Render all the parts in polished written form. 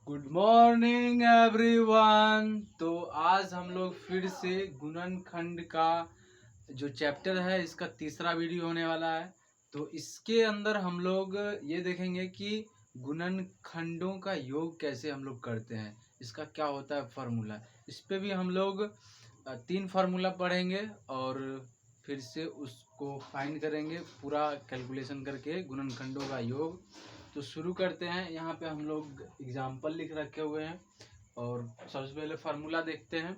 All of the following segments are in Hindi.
Good morning everyone. तो आज हम लोग फिर से गुणनखंड का जो चैप्टर है इसका तीसरा वीडियो होने वाला है। तो इसके अंदर हम लोग ये देखेंगे कि गुणनखंडों का योग कैसे हम लोग करते हैं, इसका क्या होता है फार्मूला। इस पे भी हम लोग 3 फार्मूला पढ़ेंगे और फिर से उसको फाइंड करेंगे पूरा कैलकुलेशन करके गुणनखंडों का योग। तो शुरू करते हैं। यहाँ पे हम लोग एग्जाम्पल लिख रखे हुए हैं और सबसे पहले फार्मूला देखते हैं।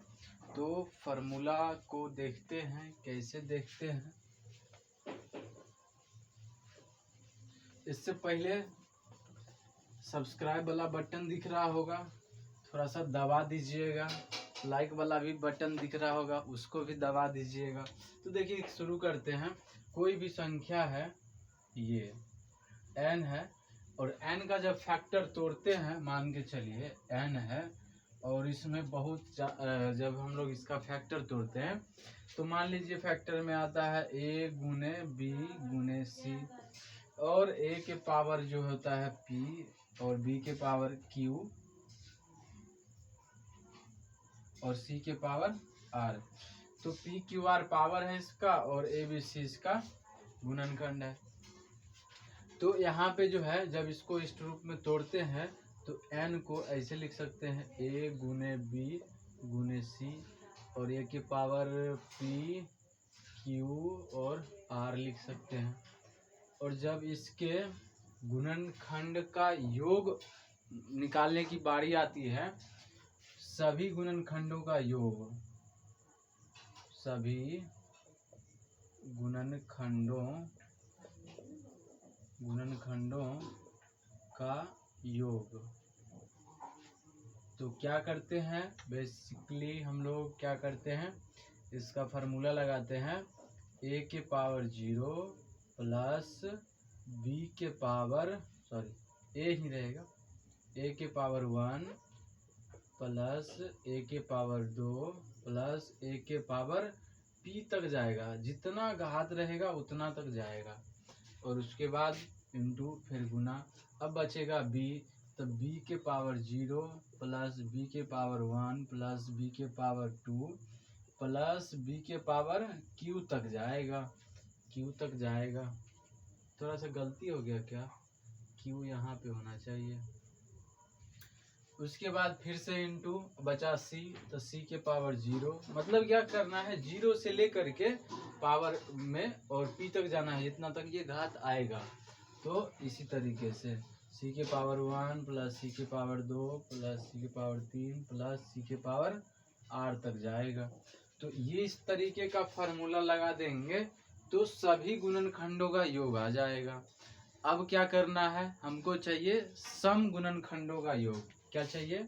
तो फार्मूला को देखते हैं, कैसे देखते हैं। इससे पहले सब्सक्राइब वाला बटन दिख रहा होगा, थोड़ा सा दबा दीजिएगा। लाइक वाला भी बटन दिख रहा होगा, उसको भी दबा दीजिएगा। तो देखिए शुरू करते हैं। कोई भी संख्या है, ये n है और n का जब फैक्टर तोड़ते हैं, मान के चलिए n है और इसमें बहुत जब हम लोग इसका फैक्टर तोड़ते हैं तो मान लीजिए फैक्टर में आता है a गुने b गुने c और a के पावर जो होता है p और b के पावर q और c के पावर r। तो p q r पावर है इसका और a b c इसका गुणनखंड है। तो यहाँ पे जो है जब इसको इस रूप में तोड़ते हैं तो n को ऐसे लिख सकते हैं a गुने b गुने c और a के पावर p q और r लिख सकते हैं। और जब इसके गुणनखंड का योग निकालने की बारी आती है, सभी गुणनखंडों का योग, सभी गुणनखंडों का योग, तो क्या करते हैं बेसिकली हम लोग क्या करते हैं, इसका फार्मूला लगाते हैं a के पावर 0 प्लस b के पावर a ही रहेगा a के पावर 1 प्लस a के पावर 2 प्लस a के पावर p तक जाएगा, जितना घात रहेगा उतना तक जाएगा। और उसके बाद इंटू फिर गुना। अब बचेगा b, तो b के पावर 0 प्लस b के पावर 1 प्लस b के पावर 2 प्लस b के पावर q तक जाएगा, q तक जाएगा। थोड़ा सा गलती हो गया क्या, q यहाँ पे होना चाहिए। उसके बाद फिर से इंटू बचा c, तो c के पावर 0, मतलब क्या करना है 0 से लेकर के पावर में और p तक जाना है, इतना तक ये घात आएगा। तो इसी तरीके से c के पावर 1 प्लस c के पावर 2 प्लस c के पावर 3 प्लस c के पावर r तक जाएगा। तो ये इस तरीके का फार्मूला लगा देंगे तो सभी गुणनखंडों का योग आ जाएगा। अब क्या करना है, हमको चाहिए सम गुणनखंडों का योग। क्या चाहिए,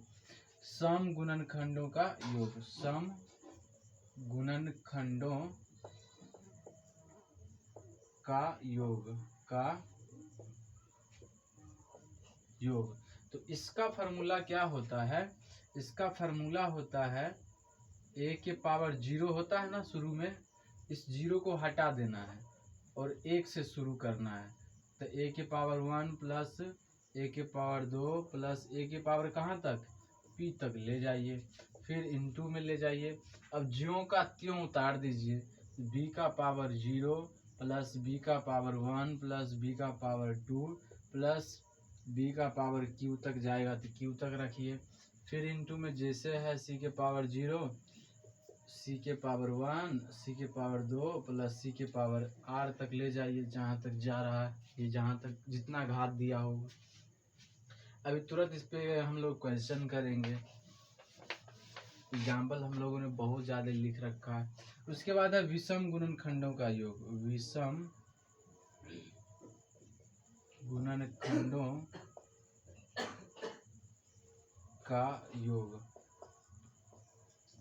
सम गुणनखंडों का योग, सम गुणनखंडों का योग। तो इसका फार्मूला क्या होता है, इसका फार्मूला होता है a के पावर 0 होता है ना शुरू में, इस 0 को हटा देना है और 1 से शुरू करना है। तो a के पावर 1 प्लस a के पावर 2 प्लस a के पावर कहाँ तक p तक ले जाइए, फिर इनटू में ले जाइए। अब ज्यों का त्यों उतार दीजिए, b का पावर 0 प्लस b का पावर 1 प्लस b का पावर 2 प्लस b का पावर q तक जाएगा, तो q तक रखिए। फिर इनटू में जैसे है c के पावर 0 c के पावर 1 c के पावर 2 प्लस c के पावर r तक ले जाइए, जहाँ तक जा रहा है, ये जहाँ तक जितना घात दिया होगा। अभी तुरंत इस पे हम लोग क्वेश्चन करेंगे, एग्जाम्पल हम लोगों ने बहुत ज़्यादा लिख रखा है। उसके बाद है विषम गुणनखंडों का योग, विषम गुणनखंडों का योग।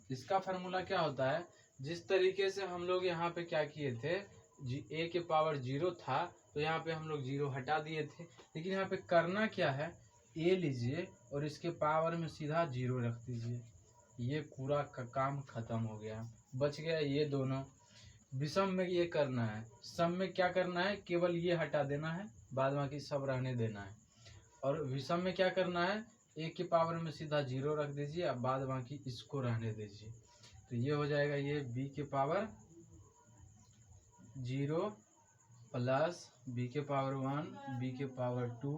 इसका फार्मूला क्या होता है, जिस तरीके से हम लोग यहाँ पे क्या किए थे, a के पावर 0 था तो यहाँ पे हम लोग 0 हटा दिए थे, लेकिन यहाँ पे करना क्या है, a लीजिए और इसके पावर में सीधा 0 रख दीजिए, ये पूरा का काम खत्म हो गया, बच गया ये दोनों। विषम में ये करना है, सम में क्या करना है, केवल ये हटा देना है, बाद बाकी सब रहने देना है। और विषम में क्या करना है, एक के पावर में सीधा 0 रख दीजिए, अब बाद बाकी इसको रहने दीजिए। तो ये हो जाएगा ये b के पावर 0 प्लस b के पावर 1 b के पावर 2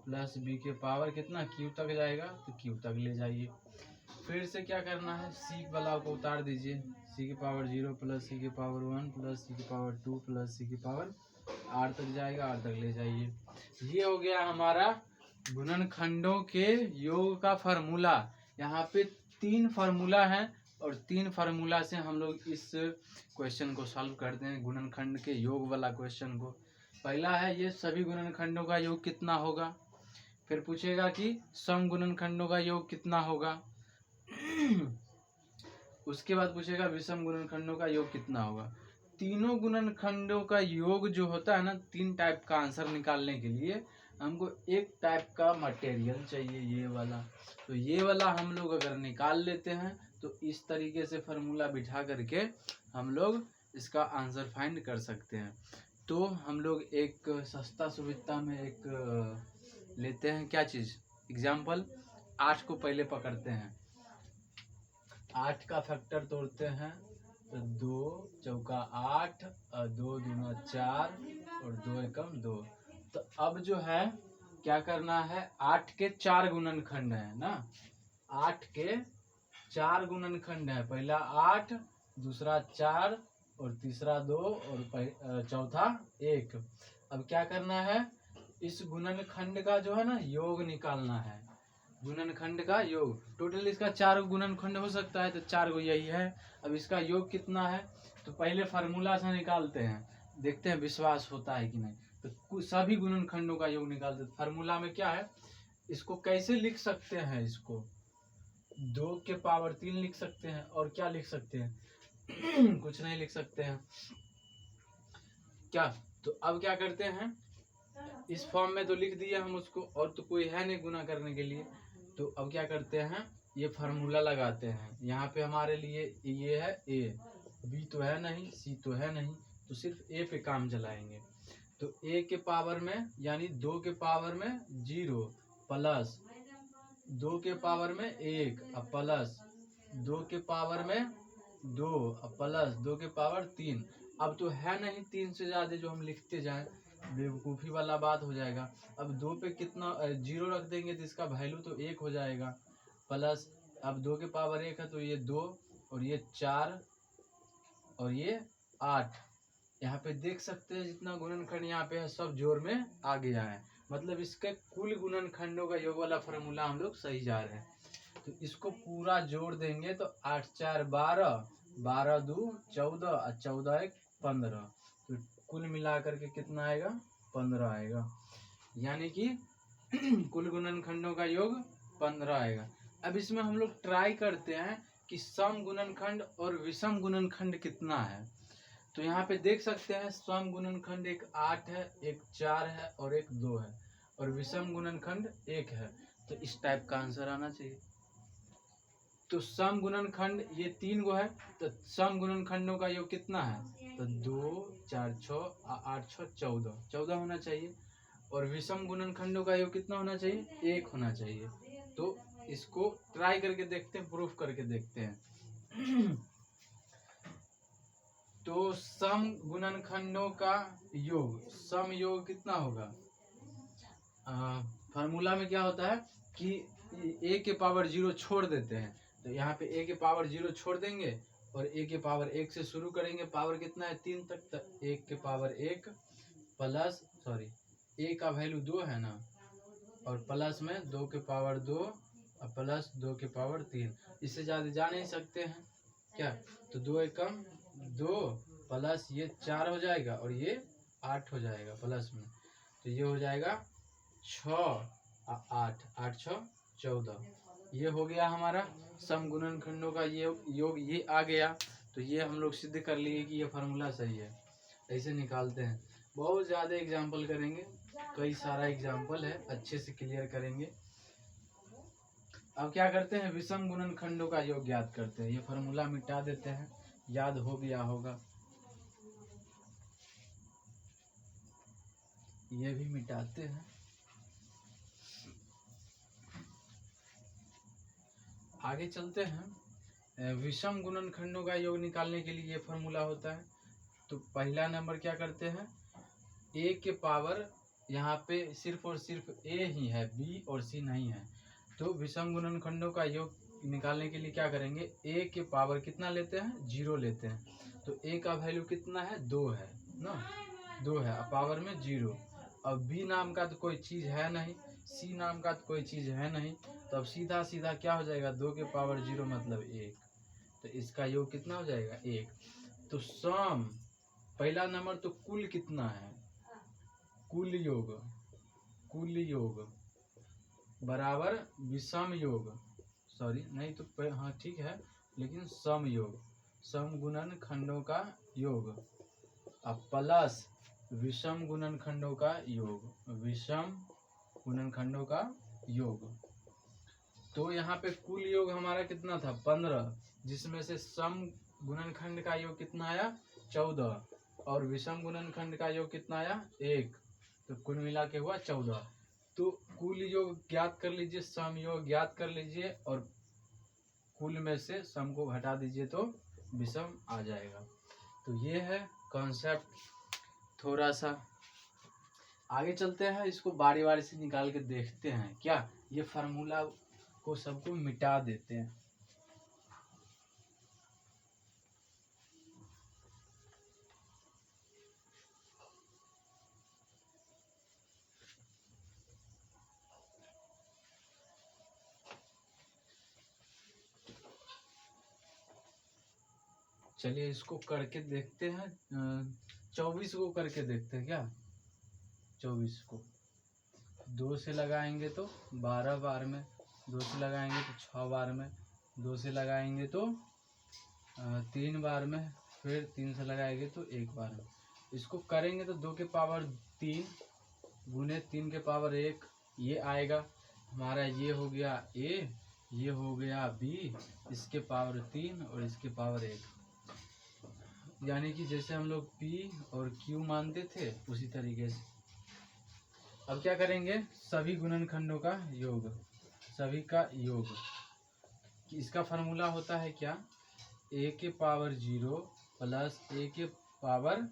प्लस b के पावर कितना q तक जाएगा, तो q तक ले जाइए। फिर से क्या करना है, c वाला को उतार दीजिए, c के पावर 0 प्लस c के पावर 1 प्लस c के पावर 2 प्लस c के पावर r तक जाएगा, r तक ले जाइए। ये हो गया हमारा गुणनखंडों के योग का फार्मूला। यहाँ पे 3 फार्मूला है और 3 फार्मूला से हम लोग इस क्वेश्चन को सॉल्व करते हैं, गुणनखंड के योग वाला क्वेश्चन को। पहला है ये सभी गुणनखंडों का योग कितना होगा, फिर पूछेगा कि सम गुणनखंडों का योग कितना होगा, उसके बाद पूछेगा विषम गुणनखंडों का योग कितना होगा। तीनों गुणनखंडों का योग जो होता है ना, 3 टाइप का आंसर निकालने के लिए हमको एक टाइप का मटेरियल चाहिए, ये वाला। तो ये वाला हम लोग अगर निकाल लेते हैं तो इस तरीके से फार्मूला बिठा करके हम लोग इसका आंसर फाइंड कर सकते हैं। तो हम लोग एक सस्ता सुविधा में एक लेते हैं, क्या चीज़, एग्जाम्पल 8 को पहले पकड़ते हैं। 8 का फैक्टर तोड़ते हैं तो 2 चौका 8 और 2 दूना 4 और 2 एकम 2। तो अब जो है क्या करना है, 8 के 4 गुणनखंड है ना, 8 के 4 गुणनखंड है, पहला 8, दूसरा 4 और तीसरा 2 और चौथा 1। अब क्या करना है, इस गुणनखंड का जो है ना योग निकालना है, गुणनखंड का योग। टोटल इसका 4 गुणनखंड हो सकता है, तो 4 गो यही है। अब इसका योग कितना है, तो पहले फार्मूला से निकालते हैं, देखते हैं विश्वास होता है कि नहीं। तो सभी गुणनखंडों का योग निकालते हैं। फार्मूला में क्या है, इसको कैसे लिख सकते हैं, इसको 2 के पावर 3 लिख सकते हैं, और क्या लिख सकते हैं कुछ नहीं लिख सकते हैं क्या। तो अब क्या करते हैं, इस फॉर्म में तो लिख दिया हम उसको, और तो कोई है नहीं गुना करने के लिए। तो अब क्या करते हैं, ये फार्मूला लगाते हैं। यहाँ पे हमारे लिए ये है a, b तो है नहीं, c तो है नहीं, तो सिर्फ a पे काम चलाएंगे। तो a के पावर में यानी 2 के पावर में 0 प्लस 2 के पावर में 1 और प्लस 2 के पावर में 2 और प्लस 2 के पावर 3। अब तो है नहीं 3 से ज़्यादा जो हम लिखते जाएं, बेवकूफ़ी वाला बात हो जाएगा। अब 2 पे कितना 0 रख देंगे तो इसका वैल्यू तो 1 हो जाएगा, प्लस अब 2 के पावर 1 है तो ये 2 और ये 4 और ये 8। यहाँ पे देख सकते हैं जितना गुणनखंड यहाँ पे है सब जोड़ में आ गया है, मतलब इसके कुल गुणनखंडों का योग वाला फार्मूला हम लोग सही जा रहे हैं। तो इसको पूरा जोड़ देंगे तो 8 4 12, 12 2 14 और 14 1 15। तो कुल मिलाकर के कितना आएगा, 15 आएगा, यानी कि कुल गुणनखंडों का योग 15 आएगा। अब इसमें हम लोग ट्राई करते हैं कि सम गुणनखंड और विषम गुणनखंड कितना है। तो यहाँ पे देख सकते हैं सम गुणनखंड एक 8 है, एक 4 है और एक 2 है, और विषम गुणनखंड 1 है। तो इस टाइप का आंसर आना चाहिए। तो सम गुणनखंड ये 3 गो है, तो सम गुणनखंडों का योग कितना है, तो 2 4 6 8 6 14, 14 होना चाहिए। और विषम गुणनखंडों का योग कितना होना चाहिए, 1 होना चाहिए। तो इसको ट्राई करके देखते हैं, प्रूफ करके देखते हैं। तो सम गुणनखंडों का योग, सम योग कितना होगा, फार्मूला में क्या होता है कि a के पावर 0 छोड़ देते हैं। तो यहाँ पे a के पावर 0 छोड़ देंगे और a के पावर 1 से शुरू करेंगे। पावर कितना है 3 तक, तो 1 के पावर 1 प्लस a का वैल्यू 2 है ना, और प्लस में 2 के पावर 2 और प्लस 2 के पावर 3। इससे ज़्यादा जा नहीं सकते हैं क्या। तो 2 एकम 2 प्लस ये 4 हो जाएगा और ये 8 हो जाएगा प्लस में। तो ये हो जाएगा 6 और 8, 8 6 14। ये हो गया हमारा सम गुणनखंडों का ये योग, ये आ गया। तो ये हम लोग सिद्ध कर लिए कि ये फार्मूला सही है। ऐसे निकालते हैं, बहुत ज़्यादा एग्जाम्पल करेंगे, कई सारा एग्जाम्पल है, अच्छे से क्लियर करेंगे। अब क्या करते हैं, विषम गुणनखंडों का योग ज्ञात करते हैं। ये फार्मूला मिटा देते हैं, याद हो गया होगा, ये भी मिटाते हैं। आगे चलते हैं। विषम गुणनखंडों का योग निकालने के लिए ये फॉर्मूला होता है। तो पहला नंबर क्या करते हैं, ए के पावर यहाँ पे सिर्फ और सिर्फ ए ही है, बी और सी नहीं है। तो विषम गुणनखंडों का योग निकालने के लिए क्या करेंगे, ए के पावर कितना लेते हैं, 0 लेते हैं। तो ए का वैल्यू कितना है, 2 है ना, 2 है, पावर में 0। अब बी नाम का तो कोई चीज़ है नहीं, सी नाम का तो कोई चीज़ है नहीं, तो अब सीधा सीधा क्या हो जाएगा, 2 के पावर 0 मतलब 1। तो इसका योग कितना हो जाएगा, 1। तो सम, पहला नंबर तो कुल कितना है, कुल योग बराबर विषम योग, सॉरी नहीं तो हाँ ठीक है, लेकिन सम योग, सम गुणनखंडों का योग, अब प्लस विषम गुणनखंडों का योग, विषम गुणनखंडों का योग। तो यहाँ पे कुल योग हमारा कितना था, 15, जिसमें से सम गुणनखंड का योग कितना आया, 14, और विषम गुणनखंड का योग कितना आया, 1। तो कुल मिला के हुआ 14। तो कुल योग ज्ञात कर लीजिए, सम योग ज्ञात कर लीजिए, और कुल में से सम को घटा दीजिए तो विषम आ जाएगा। तो ये है कॉन्सेप्ट। थोड़ा सा आगे चलते हैं, इसको बारी बारी से निकाल के देखते हैं, क्या ये फार्मूला को सबको मिटा देते हैं। चलिए इसको करके देखते हैं, 24 को करके देखते हैं क्या, 24 को 2 से लगाएंगे तो 12 बार में, 2 से लगाएंगे तो 6 बार में, 2 से लगाएंगे तो 3 बार में, फिर 3 से लगाएंगे तो 1 बार में। इसको करेंगे तो 2 के पावर 3 गुने 3 के पावर 1, ये आएगा हमारा, ये हो गया ए, ये हो गया बी, इसके पावर 3 और इसके पावर 1, यानी कि जैसे हम लोग P और Q मानते थे उसी तरीके से। अब क्या करेंगे, सभी गुणनखंडों का योग, सभी का योग, इसका फार्मूला होता है क्या, a के पावर 0 प्लस a के पावर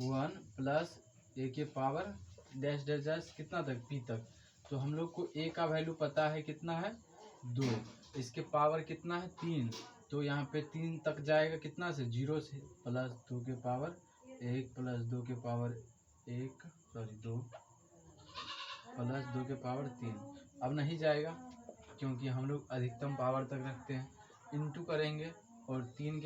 1 प्लस a के पावर डैश डैश डैश कितना तक, p तक। तो हम लोग को a का वैल्यू पता है कितना है, 2, इसके पावर कितना है, 3, तो यहाँ पे 3 तक जाएगा कितना से, 0 से, प्लस 2 के पावर 1 प्लस 2 के पावर 1 सॉरी 2 प्लस 2 के पावर 3। अब नहीं जाएगा क्योंकि हम लोग अधिकतम पावर तक रखते हैं, इंटू करेंगे और 3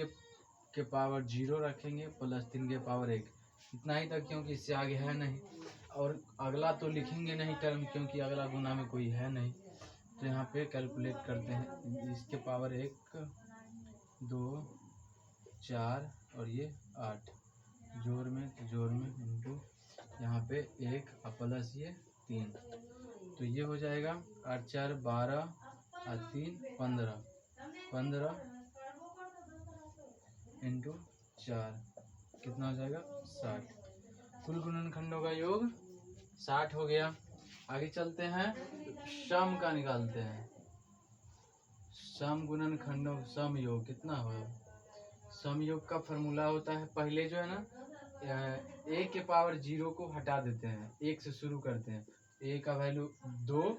के पावर 0 रखेंगे प्लस 3 के पावर 1, इतना ही तक, क्योंकि इससे आगे है नहीं। और अगला तो लिखेंगे नहीं टर्म, क्योंकि अगला गुना में कोई है नहीं। तो यहाँ पे कैलकुलेट करते हैं, इसके पावर 1 2 4 और ये 8, जोड़ में तो जोड़ में, इंटू यहाँ पे 1 प्लस ये 3, तो ये हो जाएगा 8 4 12 और 3 15, 15 इंटू 4 कितना हो जाएगा, 60। कुल गुणनखंडों का योग 60 हो गया। आगे चलते हैं, सम का निकालते हैं, सम गुणनखंडों सम योग कितना होगा। सम योग का फॉर्मूला होता है, पहले जो है ना, a के पावर 0 को हटा देते हैं, 1 से शुरू करते हैं, a का वैल्यू 2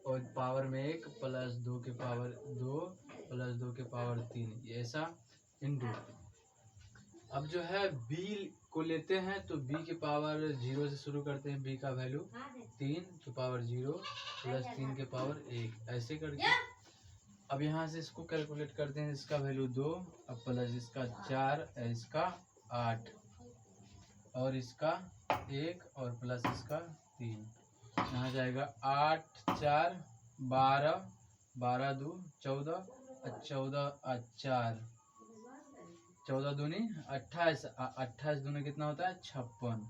और पावर में 1 प्लस 2 के पावर 2 प्लस 2 के पावर 3, ऐसा इंटू। अब जो है b को लेते हैं, तो b के पावर 0 से शुरू करते हैं, b का वैल्यू 3 के पावर 0 प्लस 3 के पावर 1, ऐसे करके। अब यहाँ से इसको कैलकुलेट करते हैं, इसका वैल्यू 2 अब प्लस इसका 4, इसका 8 और इसका 1 और प्लस इसका 3, यहाँ जाएगा 8 4 12 12 2 14 14 4 14 दूनी 28, 28 दूनी कितना होता है, 56।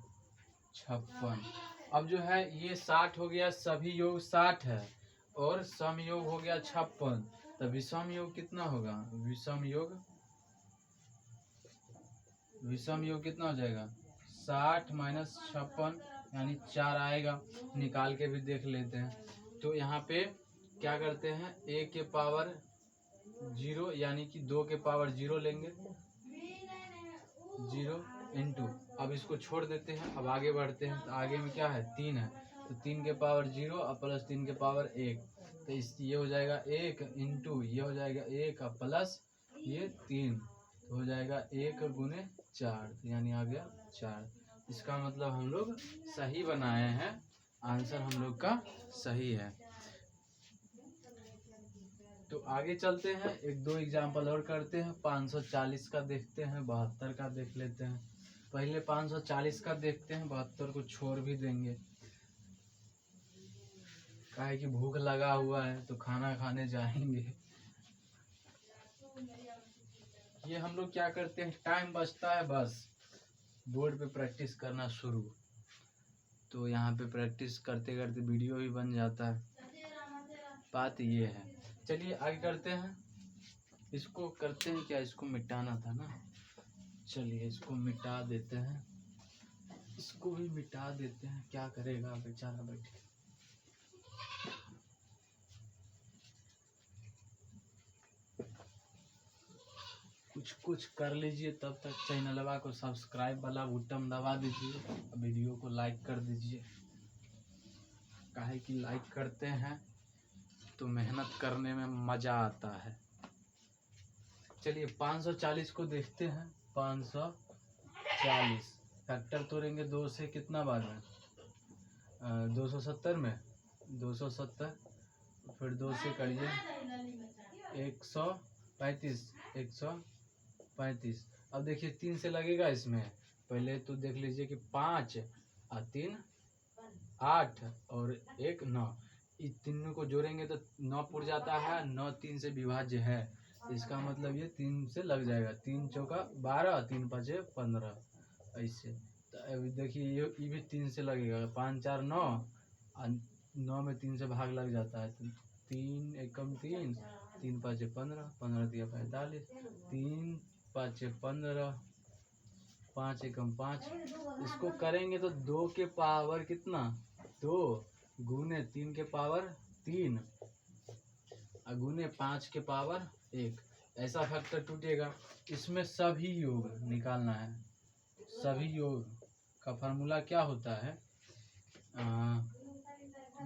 अब जो है ये 60 हो गया, सभी योग 60 है और सम योग हो गया 56, तो विषम योग कितना होगा, विषम योग कितना हो जाएगा, 60 माइनस 56 यानी 4 आएगा, निकाल के भी देख लेते हैं। तो यहाँ पे क्या करते हैं, a के पावर जीरो यानी कि 2 के पावर 0 लेंगे, 0 इंटू, अब इसको छोड़ देते हैं, अब आगे बढ़ते हैं। तो आगे में क्या है, 3 है, तो 3 के पावर 0 और प्लस 3 के पावर 1, तो इस ये हो जाएगा 1 इंटू ये हो जाएगा 1 और प्लस ये 3, तो हो जाएगा 1 गुने 4, तो यानी आ गया 4। इसका मतलब हम लोग सही बनाए हैं, आंसर हम लोग का सही है। तो आगे चलते हैं, एक दो एग्जाम्पल और करते हैं। 540 का देखते हैं, 72 का देख लेते हैं। पहले 540 का देखते हैं, 72 को छोड़ भी देंगे, काहे कि भूख लगा हुआ है तो खाना खाने जाएंगे। ये हम लोग क्या करते हैं, टाइम बचता है बस बोर्ड पे प्रैक्टिस करना शुरू, तो यहाँ पे प्रैक्टिस करते करते वीडियो भी बन जाता है, बात ये है। चलिए आगे करते हैं, इसको करते हैं क्या, इसको मिटाना था ना, चलिए इसको मिटा देते हैं, इसको भी मिटा देते हैं, क्या करेगा बेचारा बैठे। कुछ कर लीजिए, तब तक चैनलवा को सब्सक्राइब वाला बटन दबा दीजिए, वीडियो को लाइक कर दीजिए, काहे कि लाइक करते हैं तो मेहनत करने में मज़ा आता है। चलिए 540 को देखते हैं। 540 फैक्टर तोड़ेंगे 2 से, कितना बार में 270 में 270, फिर 2 से करिए 135, 135। अब देखिए 3 से लगेगा इसमें, पहले तो देख लीजिए कि 5 और 3 8 और 1 9, इस तीनों को जोड़ेंगे तो 9 पुर जाता है, 9 3 से विभाज्य है, इसका मतलब ये 3 से लग जाएगा, 3 चौका 12, 3 पाँचे 15, ऐसे। तो अभी देखिए ये भी 3 से लगेगा, 5 4 9 और 9 में 3 से भाग लग जाता है, तो 3 एकम 3, 3 पाँचे 15, 15 दिया 45, 3 पाँचे 15, 5 एकम 5। इसको करेंगे तो 2 के पावर कितना, 2 गुने 3 के पावर 3 और गुने 5 के पावर 1, ऐसा फैक्टर टूटेगा। इसमें सभी योग निकालना है, सभी योग का फार्मूला क्या होता है,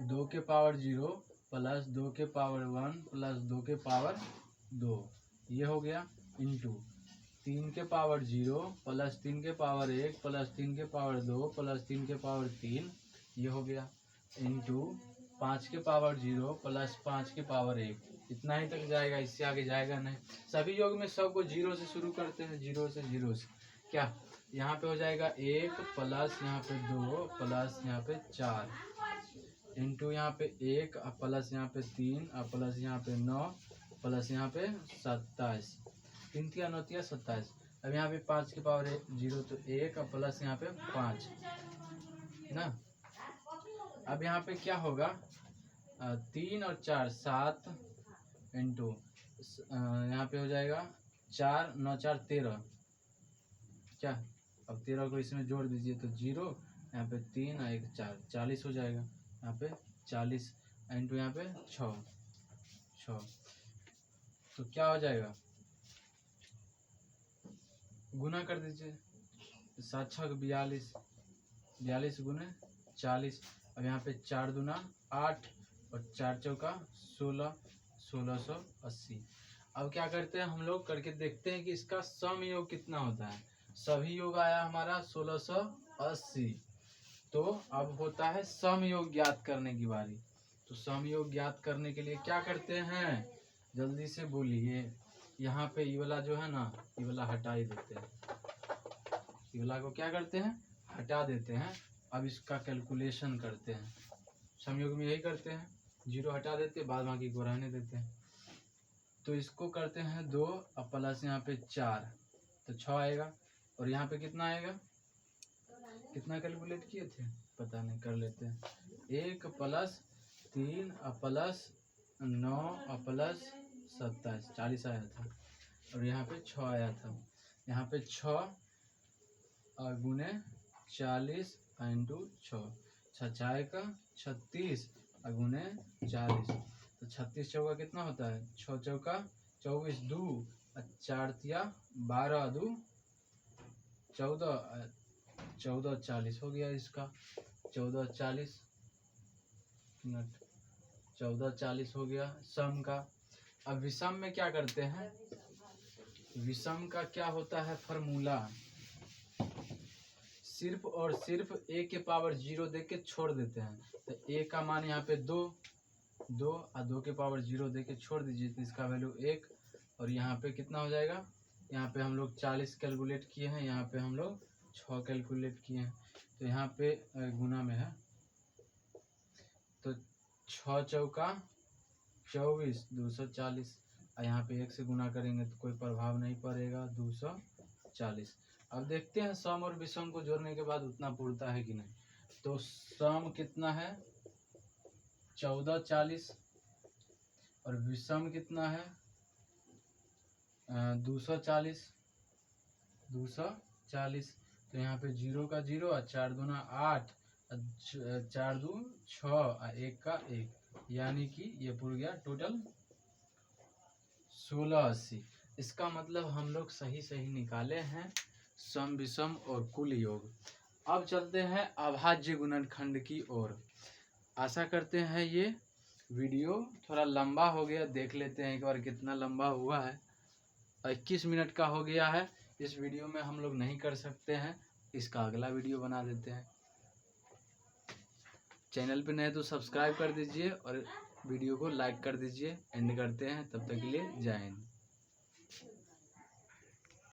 2 के पावर 0 प्लस 2 के पावर 1 प्लस 2 के पावर 2, ये हो गया, इंटू 3 के पावर 0 प्लस 3 के पावर 1 प्लस 3 के पावर 2 प्लस 3 के पावर 3, ये हो गया, इंटू 5 के पावर 0 प्लस 5 के पावर 1, इतना ही तक जाएगा, इससे आगे जाएगा नहीं। सभी योग में सबको 0 से शुरू करते हैं, 0 से क्या, यहाँ पे हो जाएगा 1 प्लस यहाँ पे 2 प्लस यहाँ पे 4, इंटू यहाँ पे 1 और प्लस यहाँ पे 3 और प्लस यहाँ पे 9 प्लस यहाँ पे 27, 3 3 9 3 27। अब यहाँ पे 5 के पावर 0 तो 1 और प्लस यहाँ पे 5 ना। अब यहाँ पे क्या होगा, 3 और 4 7 इंटू यहाँ पे हो जाएगा 4 9 4 13, क्या, अब 13 को इसमें जोड़ दीजिए तो 0, यहाँ पे 3 और 1 4, 40 हो जाएगा, यहाँ पे 40 इंटू यहाँ पे 6, तो क्या हो जाएगा, गुना कर दीजिए, 7 6 42, 42 गुने 40। अब यहाँ पे 4 दूना 8 और 4 चौका 16, 1680। अब क्या करते हैं हम लोग, करके देखते हैं कि इसका सम योग कितना होता है। सभी योग आया हमारा 1680, तो अब होता है सम योग ज्ञात करने की बारी। तो सम योग ज्ञात करने के लिए क्या करते हैं, जल्दी से बोलिए। यहाँ पे ये वाला जो है ना, ये वाला हटा ही देते हैं, ये वाला को क्या करते हैं, हटा देते हैं। अब इसका कैलकुलेशन करते हैं, संयोग में यही करते हैं, 0 हटा देते, बाद बाकी को रहने देते हैं। तो इसको करते हैं 2 और प्लस यहाँ पे 4, तो 6 आएगा, और यहाँ पे कितना आएगा, कितना कैलकुलेट किए थे पता नहीं, कर लेते हैं। 1 प्लस 3 और प्लस 9 और प्लस 27, 40 आया था, और यहाँ पे 6 आया था। यहाँ पे 6 और गुने 40 इंटू 6, 6 का 36 और गुने 40, तो 36 चौका कितना होता है, 6 चौका 24 2 4 तिया 12 2 14 14 40 हो गया इसका। 14 40 14 40 हो गया सम का। अब विषम में क्या करते हैं, विषम का क्या होता है फॉर्मूला, सिर्फ और सिर्फ a के पावर 0 दे के छोड़ देते हैं। तो a का मान यहाँ पे 2 और 2 के पावर 0 दे के छोड़ दीजिए तो इसका वैल्यू 1। और यहाँ पे कितना हो जाएगा, यहाँ पे हम लोग 40 कैलकुलेट किए हैं, यहाँ पे हम लोग 6 कैलकुलेट किए हैं। तो यहाँ पे गुना में है तो 6 चौका 24 240 और यहाँ पे 1 से गुना करेंगे तो कोई प्रभाव नहीं पड़ेगा 240। अब देखते हैं सम और विषम को जोड़ने के बाद उतना पूरता है कि नहीं। तो सम कितना है 1440 और विषम कितना है 240। तो यहाँ पे 0 का 0 और 4 दूना 8 4 2 6 और 1 का 1, यानी कि ये पूरा गया टोटल 1680। इसका मतलब हम लोग सही निकाले हैं सम विषम और कुल योग। अब चलते हैं अभाज्य गुणनखंड की ओर। आशा करते हैं ये वीडियो थोड़ा लंबा हो गया, देख लेते हैं एक बार कितना लंबा हुआ है। 21 मिनट का हो गया है। इस वीडियो में हम लोग नहीं कर सकते हैं, इसका अगला वीडियो बना देते हैं। चैनल पे नए तो सब्सक्राइब कर दीजिए और वीडियो को लाइक कर दीजिए। एंड करते हैं, तब तक के लिए जय हिंद।